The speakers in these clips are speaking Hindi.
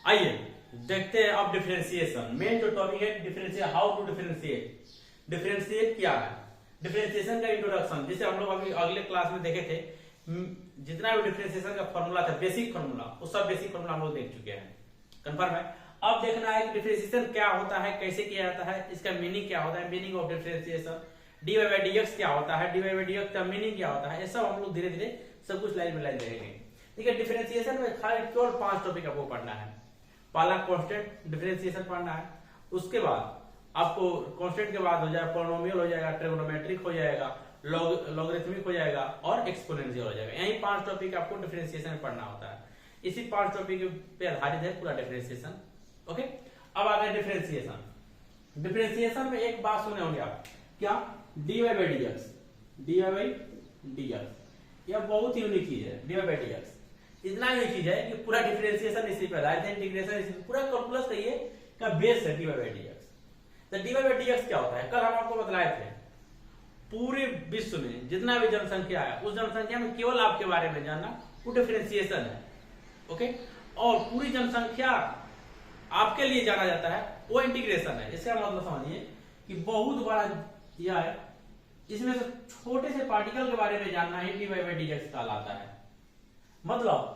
आइए देखते हैं अब डिफरेंशिएशन। मेन जो टॉपिक है differentiate, how to differentiate. Differentiate क्या है, डिफरेंशिएशन का इंट्रोडक्शन, जिसे हम लोग अभी अगले क्लास में देखे थे। जितना भी डिफरेंशिएशन का फॉर्मूला था, बेसिक फॉर्मूला, वो सब बेसिक फॉर्मूला हम लोग देख चुके हैं। कंफर्म है। अब देखना है कि डिफरेंशिएशन क्या होता है, कैसे किया जाता है, इसका मीनिंग क्या होता है, meaning of differentiation, dy by dx क्या होता है, dy by dx का मीनिंग क्या होता है, ये सब हम लोग धीरे धीरे सब कुछ लाइन में लाइन देखेंगे। ठीक है। डिफरेंशिएशन में खाली केवल 5 टॉपिक आपको पढ़ना है। पहला कांस्टेंट डिफरेंशिएशन पढ़ना है, उसके बाद आपको कांस्टेंट के बाद हो जाएगा पॉलिनोमियल हो जाएगा, ट्रिगोनोमेट्रिक हो जाएगा, लॉगरिथमिक हो जाएगा और एक्सपोनेंशियल हो जाएगा। यही 5 टॉपिक आपको डिफरेंशिएशन में पढ़ना होता है। इसी 5 टॉपिक पे आधारित है पूरा डिफरेंशिएशन। ओके। अब आ गए डिफरेंशिएशन। डिफरेंशिएशन में एक बात सुने होंगे आप, क्या, dy by dx, dy by dx, यह बहुत ही यूनिक चीज है। dy by dx इतना यूनिक चीज है कि पूरा डिफरेंशिएशन इसी पर है, इंटीग्रेशन इसी, पूरा कैलकुलस कहिए का बेस है dy by dx। तो dy by dx क्या होता है, कल हम आपको बतलाए थे, पूरे विश्व में जितना भी जनसंख्या है उस जनसंख्या में केवल आपके बारे में जानना वो डिफरेंशिएशन है। ओके। और पूरी जनसंख्या आपके लिए जाना जाता है वो इंटीग्रेशन है। इसका मतलब समझिए कि बहुत बड़ा यह है, इसमें से छोटे से पार्टिकल के बारे में जानना ही dy by dx कहलाता है। मतलब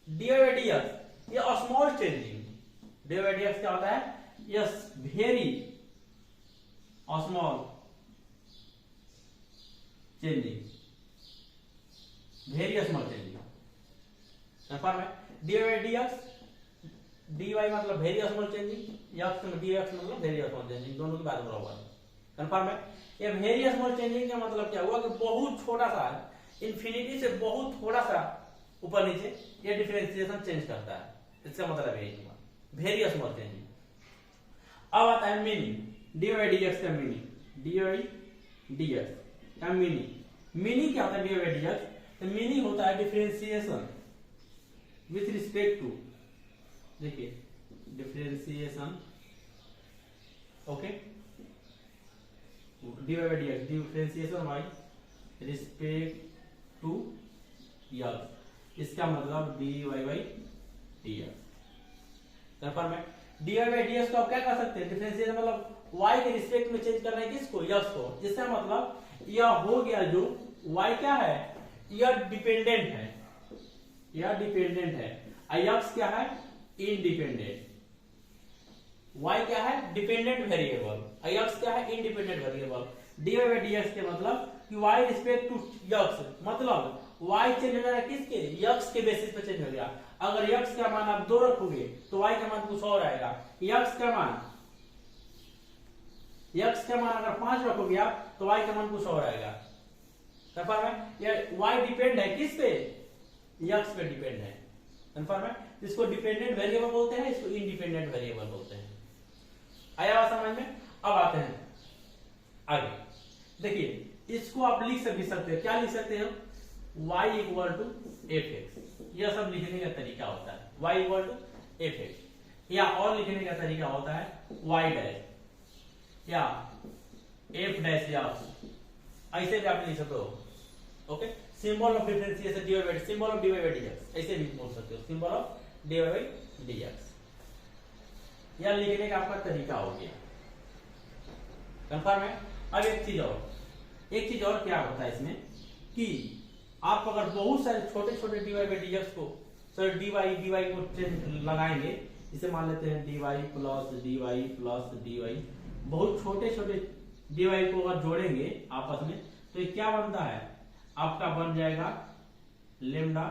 dy by dx ये small changing, dy by dx क्या होता है, yes very small changing, very small changing. Confirm है। dy by dx, dy मतलब वेरी स्मॉल चेंजिंग, dx मतलब वेरी स्मॉल चेंजिंग, दोनों की बात बराबर है। कंफर्म है। ये वेरी स्मॉल चेंजिंग का मतलब क्या हुआ कि बहुत छोटा सा, इंफिनिटी से बहुत थोड़ा सा ऊपर नीचे ये डिफरेंशिएशन चेंज करता है। इसका मतलब यही हुआ, वेरी स्मॉल चेंजिंग। अब आता है मीनिंग, dy by dx का मीनिंग, dy by dx का मीनिंग। मीनिंग क्या होता है dy by dx? तो मीनिंग होता है डिफरेंशिएशन विथ रिस्पेक्ट टू, देखिए differentiation, okay, dy by dx, differentiation by respect to x, इसका मतलब dy by dx। कंफर्म है। dy by dx को आप क्या कर सकते हैं, डिफरेंशिएशन मतलब y के रिस्पेक्ट में चेंज करना है किसको, x को। इसका मतलब यह हो गया जो y क्या है, यह डिपेंडेंट है, यह डिपेंडेंट है, x क्या है, इंडिपेंडेंट। y क्या है, डिपेंडेंट वेरिएबल, x क्या है, independent variable. dy by dx के मतलब कि y रिस्पेक्ट टू x, मतलब y चेंज हो जाएगा किसके, x के बेसिस पे चेंज हो गया। अगर x का मान आप 2 रखोगे तो y का मान कुछ और आएगा। x का मान अगर 5 रखोगे आप तो y का मान कुछ और आएगा। कंफर्म है। ये y डिपेंड है किस पे, x पे डिपेंड है। कंफर्म है। इसको डिपेंडेंट वेरिएबल बोलते हैं, इसको इंडिपेंडेंट वेरिएबल बोलते हैं। आया समझ में। अब आते हैं आगे, देखिए इसको आप लिख सकते हैं, क्या लिख सकते हो, y equal to F x, यह सब लिखने का तरीका होता है, y equal to F x. या और लिखने का तरीका होता है y डैश या एफ डैश, या ऐसे भी आप लिख सकते हो। Okay. Symbol of differentiation dy by, symbol of dy by dx, ऐसे भी बोल सकते हो, symbol of dy by dx, यह लिखने का आपका तरीका हो गया। कंफर्म है। अब एक चीज और क्या होता है इसमें कि आप अगर बहुत सारे छोटे छोटे dy by dx को, सर dy को लगाएंगे, इसे मान लेते हैं dy प्लस dy, बहुत छोटे छोटे dy को अगर जोड़ेंगे आपस में तो ये क्या बनता है, आपका बन जाएगा लेमडा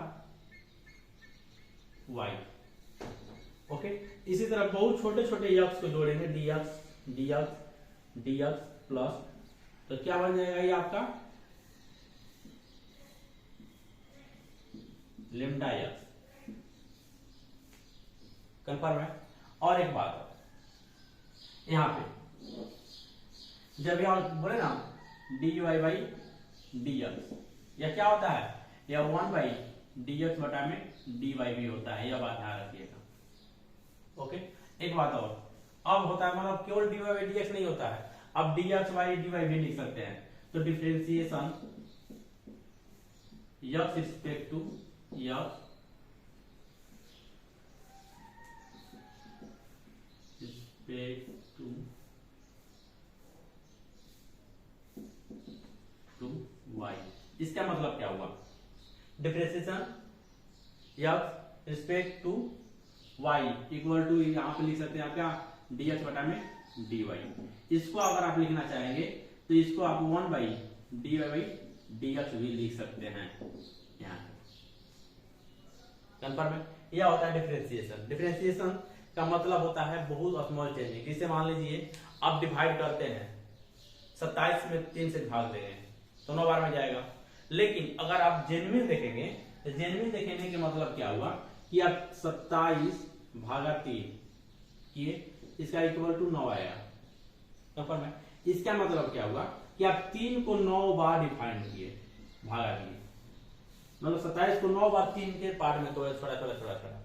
y। ओके। इसी तरह बहुत छोटे छोटे x को जोड़ेंगे, dx प्लस, तो क्या बन जाएगा ये आपका लेमडा x। कंफर्म है। और एक बात यहां पे, जब यहां बोले ना dy by dx, यह क्या होता है, यह 1 by dx बटा में dy भी होता है, यह बात ध्यान रखिएगा। ओके। एक बात और, अब होता है मतलब केवल dy by dx नहीं होता है, अब dx by dy भी लिख सकते हैं। तो differentiation x respect to x respect to y. इसका मतलब क्या हुआ, differentiation x respect to y equal to, यहां पे लिख सकते हैं आप क्या, dx बटा में dy। इसको अगर आप लिखना चाहेंगे तो इसको आप 1 बाई dy बाई dx भी लिख सकते हैं यहाँ। कंफर्म है, यह होता है डिफरेंशिएशन। डिफरेंशिएशन का मतलब होता है बहुत स्मॉल चेंजिंग। जैसे मान लीजिए आप डिवाइड करते हैं, 27 में 3 से भाग देंगे तो 9 बार में जाएगा। लेकिन अगर आप जेन्युइन देखेंगे तो जेन्युइन देखने का मतलब क्या हुआ कि आप 27 भागा 3 किए, इसका इक्वल टू 9 आया। कंफर्म है, इसका मतलब क्या हुआ कि आप 3 को 9 बार डिफाइंड किए, भागा दिए, मतलब 27 को 9 बार 3 के पार्ट में तोड़े, थोड़ा थोड़ा थोड़ा थोड़ा,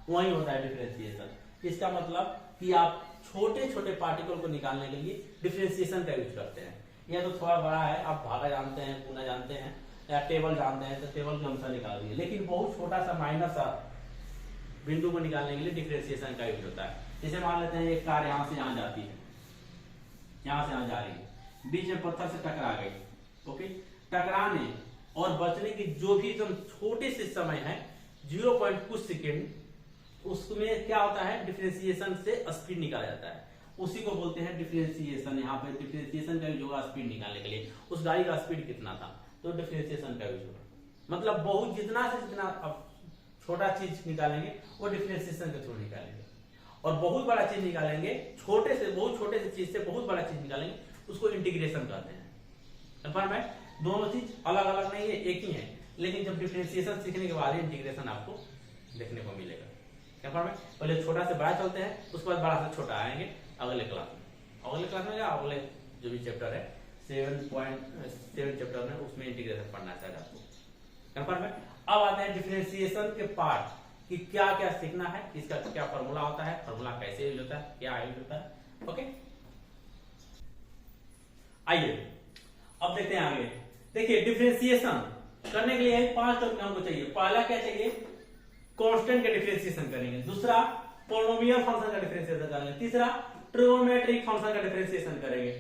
वही होता है डिफरेंशिएशन। इसका मतलब कि आप छोटे छोटे पार्टिकल को निकालने के लिए डिफरेंशिएशन का यूज करते हैं। यह तो थोड़ा बड़ा है, आप भागा जानते हैं, गुना जानते हैं, या टेबल जानते हैं तो टेबल के अनुसार निकाल दिए। लेकिन बहुत छोटा सा माइनर सा बिंदु को निकालने के लिए डिफरेंशिएशन का यूज होता है। जैसे मान लेते हैं एक कार यहाँ से यहाँ जाती है, यहाँ से यहाँ जा रही है, बीच में पत्थर से टकरा गई, ओके, टकराने और बचने की जो भी एकदम छोटे से समय है 0 कुछ सेकेंड, उसमें क्या होता है, डिफरेंशिएशन से स्पीड निकाला जाता है, उसी को बोलते हैं डिफरेंशिएशन। यहाँ पे डिफरेंशिएशन का यूज होगा स्पीड निकालने के लिए। उस गाड़ी का स्पीड कितना था तो डिफरेंशिएशन का यूज होगा। मतलब बहुत जितना से जितना आप छोटा चीज निकालेंगे वो डिफरेंशिएशन के थ्रू निकालेंगे, और बहुत बड़ा चीज निकालेंगे, छोटे से बहुत छोटे से चीज से बहुत बड़ा चीज निकालेंगे, उसको इंटीग्रेशन कहते हैं। कंफर्म है, दोनों चीज अलग अलग नहीं है, एक ही है, लेकिन जब डिफरेंशिएशन सीखने के बाद इंटीग्रेशन आपको देखने को मिलेगा। कंफर्म है, पहले छोटा से बड़ा चलते हैं, उसके बाद बड़ा से छोटा आएंगे अगले क्लास में। अगले क्लास में अगले जो भी चैप्टर है 7.7 चैप्टर में, उसमें इंटीग्रेशन पढ़ना चाहिए आपको। कंफर्म है, अब आते हैं डिफरेंशिएशन के पार्ट कि क्या क्या सीखना है, इसका क्या फॉर्मूला होता है, फॉर्मूला कैसे यूज होता है, क्या यूज होता है। ओके, आइए अब देखते हैं आगे। देखिए डिफरेंशिएशन करने के लिए 5 टर्म हमको चाहिए। पहला क्या चाहिए, कांस्टेंट का डिफरेंशिएशन करेंगे, दूसरा पॉलिनोमियल फंक्शन का डिफरेंशिएशन करेंगे, तीसरा ट्रिगोनोमेट्रिक फंक्शन का डिफरेंशिएशन करेंगे,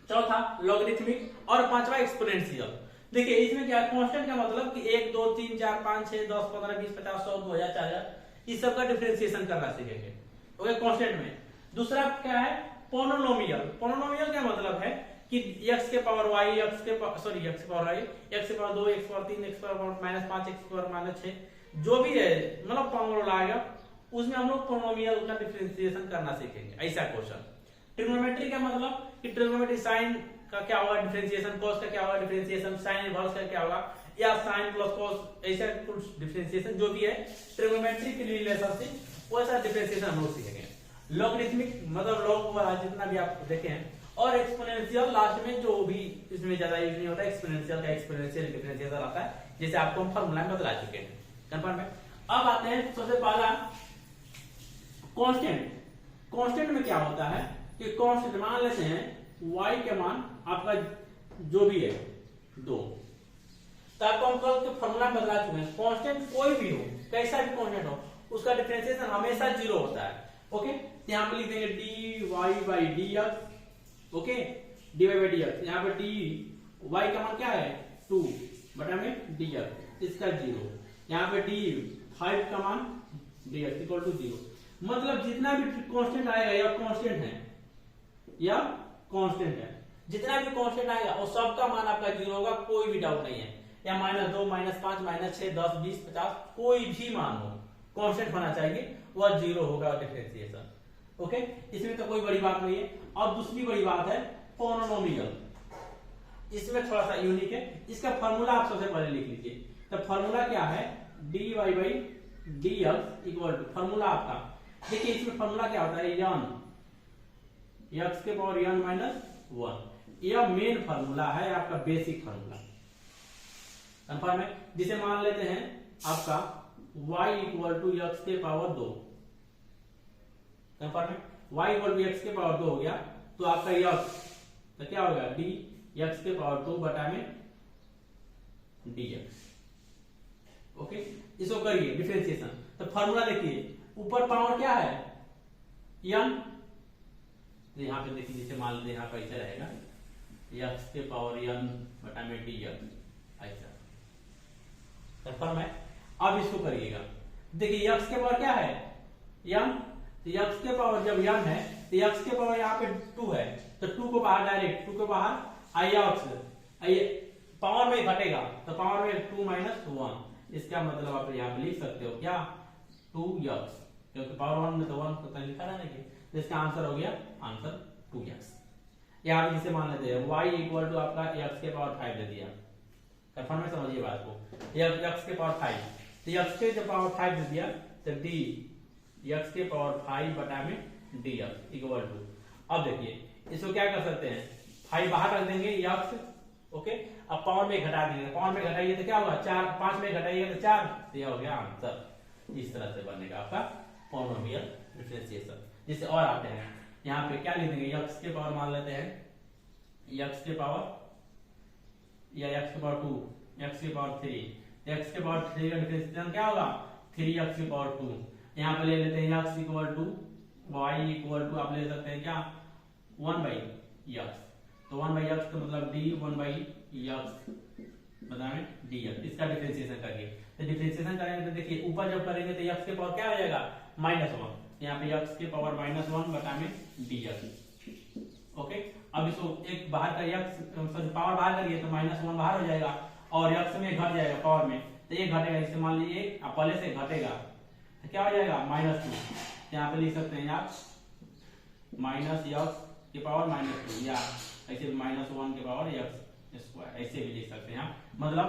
चौथा लॉगरिथमिक, और पांचवा एक्सपोनेंशियल। देखिए इसमें क्या, कांस्टेंट का मतलब कि 1 2 3 4 5 6 10 15 20 50 100 2000 4000 इस सब का डिफरेंशिएशन करना सीखेंगे, ओके, कांस्टेंट में। दूसरा क्या है, पॉलिनोमियल। पॉलिनोमियल का मतलब है कि x के पावर y, x के पावर y, x के पावर 2, x के पावर 3, x के पावर -5, x के पावर -6, जो भी है मतलब फॉर्मूला आएगा, उसमें हम लोग पॉलिनोमियल का डिफरेंशिएशन करना सीखेंगे, ऐसा क्वेश्चन। ट्रिग्नोमेट्री का मतलब कि ट्रिग्नोमेट्री साइन का क्या होगा डिफरेंशिएशन, कॉस का क्या होगा डिफरेंशिएशन, साइन इनवर्स का क्या होगा, या साइन प्लस कॉस, ऐसा कुछ डिफरेंशिएशन जो भी है ट्रिग्नोमेट्री के रिलेशनशिप, वैसा डिफरेंशिएशन हम लोग सीखेंगे। लॉगरिथमिक मतलब लॉग जितना भी आप देखे हैं, और एक्सपोनेंशियल लास्ट में जो भी इसमें ज्यादा यूज नहीं होता, एक्सपोनेंशियल का एक्सपोनेंशियल डिफरेंशिएशन आता है, जैसे आपको हम फॉर्मूला में बता चुके हैं। कंफर्म है, अब आते हैं सबसे पहला कांस्टेंट। कांस्टेंट में क्या होता है कि कांस्टेंट मान लेते हैं y के मान आपका जो भी है 2, तो आपको हम कल के फॉर्मूला में बदला चुके हैं। कांस्टेंट कोई भी हो, कैसा भी कांस्टेंट हो, उसका डिफरेंशिएशन हमेशा 0 होता है, ओके। यहाँ पे लिख देंगे dy by dx, okay, dy by dx, यहाँ पे y का मान क्या है 2 बटा में dx, इसका 0, यहाँ पे d5 का मान dx इक्वल टू 0। मतलब जितना भी कांस्टेंट आएगा या कांस्टेंट है या कांस्टेंट है, जितना भी कांस्टेंट आएगा वो सबका मान आपका 0 होगा, कोई भी डाउट नहीं है। या -2 -5 -6 10 20 50 कोई भी मान हो, कांस्टेंट होना चाहिए, वह 0 होगा डिफरेंशिएशन, ओके। इसमें तो कोई बड़ी बात नहीं है। अब दूसरी बड़ी बात है पॉलिनोमियल, इसमें थोड़ा सा यूनिक है, इसका फॉर्मूला आप सबसे पहले लिख लीजिए। तो फॉर्मूला क्या है, dy by dx equal to, formula आपका देखिए इसमें फॉर्मूला क्या होता है, x के पावर n -1, यह मेन फॉर्मूला है आपका, बेसिक फॉर्मूला। कंफर्म है, जिसे मान लेते हैं आपका y इक्वल टू x के पावर 2। कंफर्म है, y इक्वल टू x के पावर 2 हो गया, तो आपका x तो क्या होगा d x के पावर 2 बटा में dx, ओके। इसको करिए डिफरेंशिएशन, तो फॉर्मूला देखिए, ऊपर पावर क्या है n, तो यहाँ पे देखिए जैसे मान लीजिए यहाँ पे ऐसा रहेगा x के पावर n बटा में dx ऐसा कंफर्म है। अब इसको करिएगा, देखिए x के पावर क्या है m, तो x के पावर जब m है तो x के पावर यहाँ पे 2 है तो 2 को बाहर डायरेक्ट 2 को बाहर ix पावर में घटेगा तो पावर में 2 माइनस 1, इसका मतलब आप यहाँ पे लिख सकते हो क्या 2x, क्योंकि पावर 1 में तो 1 तो लिखा रहना चाहिए, तो इसका आंसर हो गया आंसर 2x। यहाँ पे जिसे मान लेते हैं y इक्वल टू आपका x के पावर 5 दे दिया, कंफर्म है, समझिए बात को, x के पावर 5, तो x के जब पावर 5 दे दिया तो d x के पावर 5 बटा में dx इक्वल टू, अब देखिए इसको क्या कर सकते हैं 5 बाहर रख देंगे x, ओके, अब पावर में घटा देंगे, पावर में घटाइए तो क्या होगा 4, 5 में घटाइएगा तो 4, तो यह हो गया आंसर। इस तरह से बनेगा आपका पॉलिनोमियल डिफरेंशिएशन। जिसे और आते हैं यहाँ पे क्या लिख देंगे x के पावर मान लेते हैं x के पावर या x के पावर 2, x के पावर 3, x के पावर 3 का डिफरेंशिएशन क्या होगा 3x के पावर 2, यहाँ पे ले लेते हैं x equal to y equal to आप ले सकते हैं क्या 1/x, तो 1/x का मतलब d 1/x बताएं dx, इसका डिफरेंशिएशन करिए, तो डिफरेंशिएशन करेंगे तो देखिए ऊपर जब करेंगे तो x के पावर क्या हो जाएगा -1, यहाँ पे x के पावर -1 बटा में dx, ओके। अब इसको एक बाहर का x पावर बाहर करिए तो -1 बाहर हो जाएगा और x में घट जाएगा पावर में, तो ये घटेगा, इससे मान लीजिए पहले से घटेगा तो क्या हो जाएगा -2, यहाँ पे लिख सकते हैं आप -x के पावर -2 या ऐसे -1 के पावर x स्क्वायर, ऐसे भी लिख सकते हैं आप, मतलब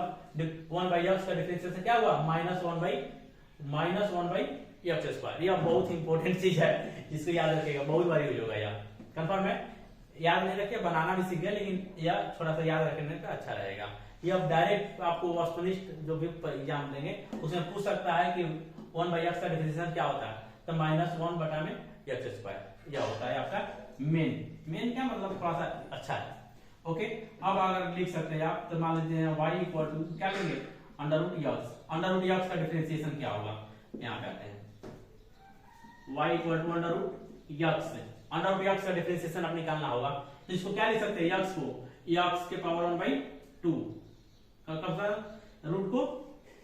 1/x का डिफरेंशिएशन क्या हुआ -1/x स्क्वायर। यह बहुत इंपॉर्टेंट चीज है, इसको याद रखिएगा, बहुत बार यूज होगा यह, कंफर्म है। याद नहीं रखिए, बनाना भी सीख गए, लेकिन यह थोड़ा सा याद रखने का अच्छा रहेगा। ये अब डायरेक्ट आपको वस्तुनिष्ठ जो भी एग्जाम देंगे उसमें पूछ सकता है कि 1/x का डिफरेंशिएशन क्या होता है, तो -1 बटा में x स्क्वायर यह होता है आपका मेन क्या मतलब थोड़ा सा अच्छा है, ओके। अब अगर लिख सकते हैं आप तो मान लीजिए y इक्वल टू क्या लेंगे √x का डिफरेंशिएशन क्या होगा, यहाँ पे आते हैं y इक्वल टू √x का डिफरेंशिएशन अब निकालना होगा, तो इसको क्या लिख सकते हैं x को x के पावर 1/2, कब सर रूट को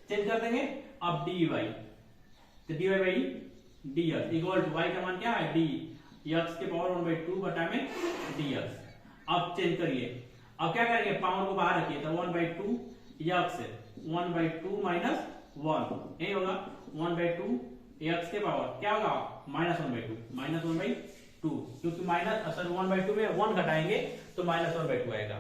चेंज कर देंगे, अब dy तो dy/dx इक्वल टू y का मान क्या है d x के पावर 1/2 बटा में dx। अब चेंज करिए, अब क्या करेंगे पावर को बाहर रखिए तो 1/2 x 1/2 माइनस 1 यही होगा 1/2 x के पावर क्या होगा -1/2 क्योंकि माइनस सर 1/2 में 1 घटाएंगे तो -1/2 आएगा,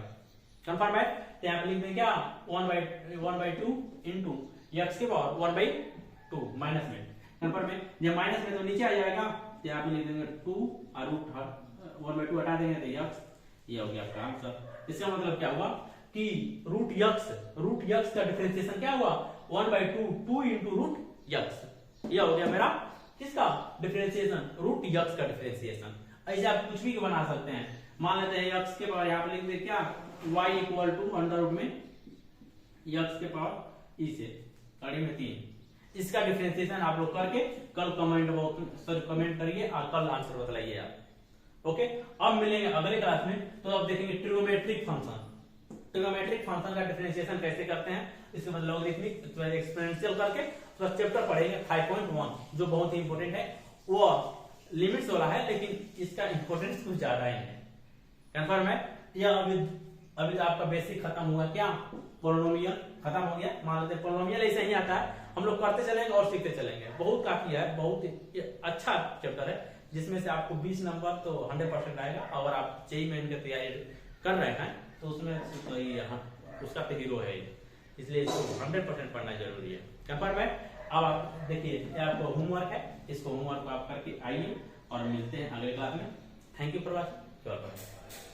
कंफर्म है। तो यहाँ पे लिख देंगे क्या 1/2 इंटू x के पावर 1/2 माइनस में, कंफर्म है। जब माइनस में तो नीचे आ जाएगा, तो यहाँ पे लिख देंगे 2 और √1/2 हटा देंगे तो x, ये हो गया आपका आंसर। इसका मतलब क्या हुआ कि √x का डिफरेंशिएशन क्या हुआ 1/2 2 इंटू √x, यह हो गया मेरा किसका डिफरेंशिएशन √x का डिफरेंशिएशन। ऐसे आप कुछ भी बना सकते हैं, मान लेते हैं x के पावर यहाँ पे लिख दे क्या y इक्वल टू अंडर में x के पावर e से कड़ी में 3, इसका डिफरेंशिएशन आप लोग करके कल कमेंट करिए और कल आंसर बतलाइए आप, ओके। अब मिलेंगे अगले क्लास में, तो अब देखेंगे ट्रिगोमेट्रिक फंक्शन का डिफरेंशिएशन कैसे करते हैं, इसके मतलब लॉगरिथमिक एक्सपोनेंशियल करके तो चैप्टर पढ़ेंगे 5.1 जो बहुत ही इंपॉर्टेंट है, वो लिमिट्स वाला है लेकिन इसका इंपॉर्टेंस कुछ ज्यादा ही है, कंफर्म है। यह अभी तो आपका बेसिक खत्म हुआ, क्या पोलिनोमियल खत्म हो गया, मान लेते हैं पोलिनोमियल ऐसे ही आता है, हम लोग करते चलेंगे और सीखते चलेंगे, बहुत काफी है, बहुत अच्छा चैप्टर है जिसमें से आपको 20 नंबर तो 100% आएगा। अगर आप जेईई मेन की तैयारी कर रहे हैं तो उसमें तो उसका तो हीरो है, इसलिए इसको 100% पढ़ना जरूरी है, कंफर्म है। अब आप देखिए आपको होमवर्क है, इसको होमवर्क आप करके आइए और मिलते हैं अगले क्लास में। Thank you for watching.